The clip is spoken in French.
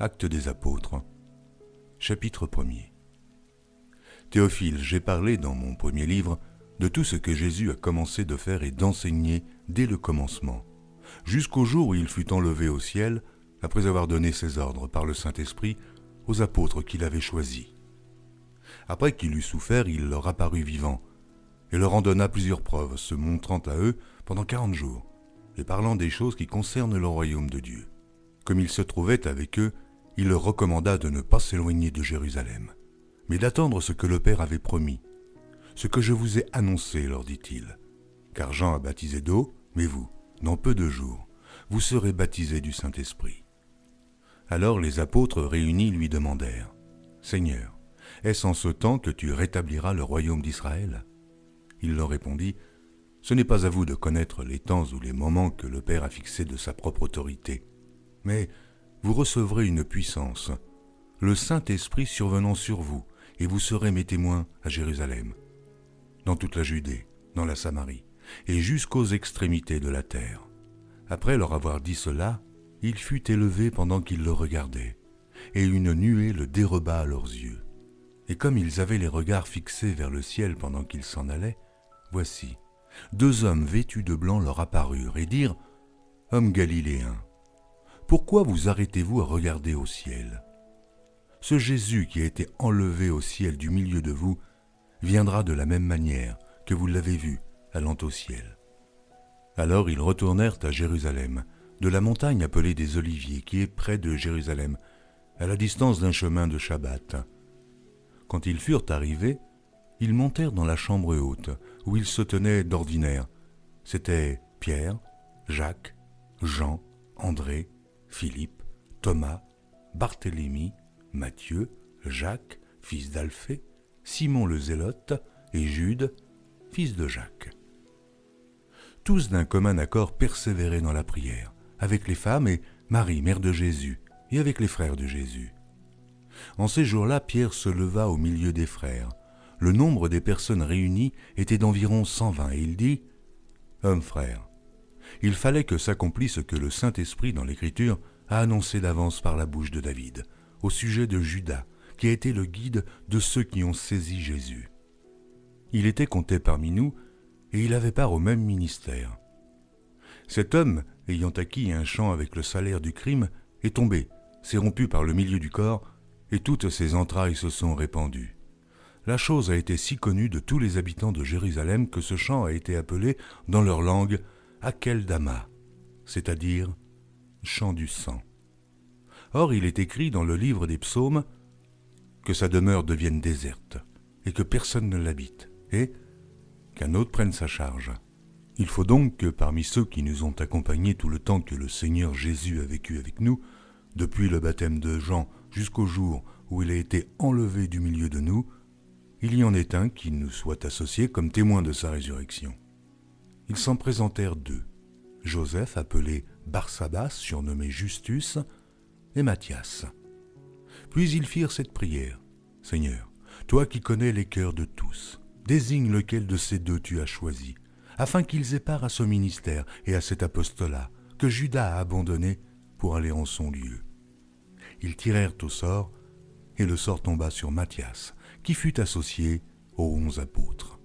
Actes des Apôtres, chapitre 1er. Théophile, j'ai parlé dans mon premier livre de tout ce que Jésus a commencé de faire et d'enseigner dès le commencement, jusqu'au jour où il fut enlevé au ciel, après avoir donné ses ordres par le Saint-Esprit aux apôtres qu'il avait choisis. Après qu'il eut souffert, il leur apparut vivant, et leur en donna plusieurs preuves, se montrant à eux pendant 40 jours, et parlant des choses qui concernent le royaume de Dieu. Comme il se trouvait avec eux, il leur recommanda de ne pas s'éloigner de Jérusalem, mais d'attendre ce que le Père avait promis. Ce que je vous ai annoncé, leur dit-il, car Jean a baptisé d'eau, mais vous, dans peu de jours, vous serez baptisés du Saint-Esprit. Alors les apôtres réunis lui demandèrent, « Seigneur, est-ce en ce temps que tu rétabliras le royaume d'Israël ?» Il leur répondit, « Ce n'est pas à vous de connaître les temps ou les moments que le Père a fixés de sa propre autorité, mais vous recevrez une puissance, le Saint-Esprit survenant sur vous, et vous serez mes témoins à Jérusalem, dans toute la Judée, dans la Samarie, et jusqu'aux extrémités de la terre. » Après leur avoir dit cela, il fut élevé pendant qu'ils le regardaient, et une nuée le déroba à leurs yeux. Et comme ils avaient les regards fixés vers le ciel pendant qu'ils s'en allaient, voici, 2 hommes vêtus de blanc leur apparurent et dirent, « Hommes galiléens, pourquoi vous arrêtez-vous à regarder au ciel ? Ce Jésus qui a été enlevé au ciel du milieu de vous viendra de la même manière que vous l'avez vu allant au ciel. » Alors ils retournèrent à Jérusalem, de la montagne appelée des Oliviers, qui est près de Jérusalem, à la distance d'un chemin de Shabbat. Quand ils furent arrivés, ils montèrent dans la chambre haute, où ils se tenaient d'ordinaire. C'étaient Pierre, Jacques, Jean, André, Philippe, Thomas, Barthélemy, Matthieu, Jacques, fils d'Alphée, Simon le Zélote et Jude, fils de Jacques. Tous d'un commun accord persévéraient dans la prière, avec les femmes et Marie, mère de Jésus, et avec les frères de Jésus. En ces jours-là, Pierre se leva au milieu des frères. Le nombre des personnes réunies était d'environ 120, et il dit, « Hommes frères, il fallait que s'accomplisse ce que le Saint-Esprit dans l'Écriture a annoncé d'avance par la bouche de David, au sujet de Judas, qui a été le guide de ceux qui ont saisi Jésus. Il était compté parmi nous, et il avait part au même ministère. Cet homme, ayant acquis un champ avec le salaire du crime, est tombé, s'est rompu par le milieu du corps, et toutes ses entrailles se sont répandues. La chose a été si connue de tous les habitants de Jérusalem que ce champ a été appelé, dans leur langue, Akeldama, c'est-à-dire champ du sang. Or il est écrit dans le livre des psaumes que sa demeure devienne déserte, et que personne ne l'habite, et qu'un autre prenne sa charge. Il faut donc que parmi ceux qui nous ont accompagnés tout le temps que le Seigneur Jésus a vécu avec nous, depuis le baptême de Jean jusqu'au jour où il a été enlevé du milieu de nous, il y en ait un qui nous soit associé comme témoin de sa résurrection. Ils s'en présentèrent 2, Joseph appelé Barsabas, surnommé Justus, et Matthias. Puis ils firent cette prière, « Seigneur, toi qui connais les cœurs de tous, désigne lequel de ces 2 tu as choisi, afin qu'ils aient part à ce ministère et à cet apostolat que Judas a abandonné pour aller en son lieu. » Ils tirèrent au sort, et le sort tomba sur Matthias, qui fut associé aux 11 apôtres.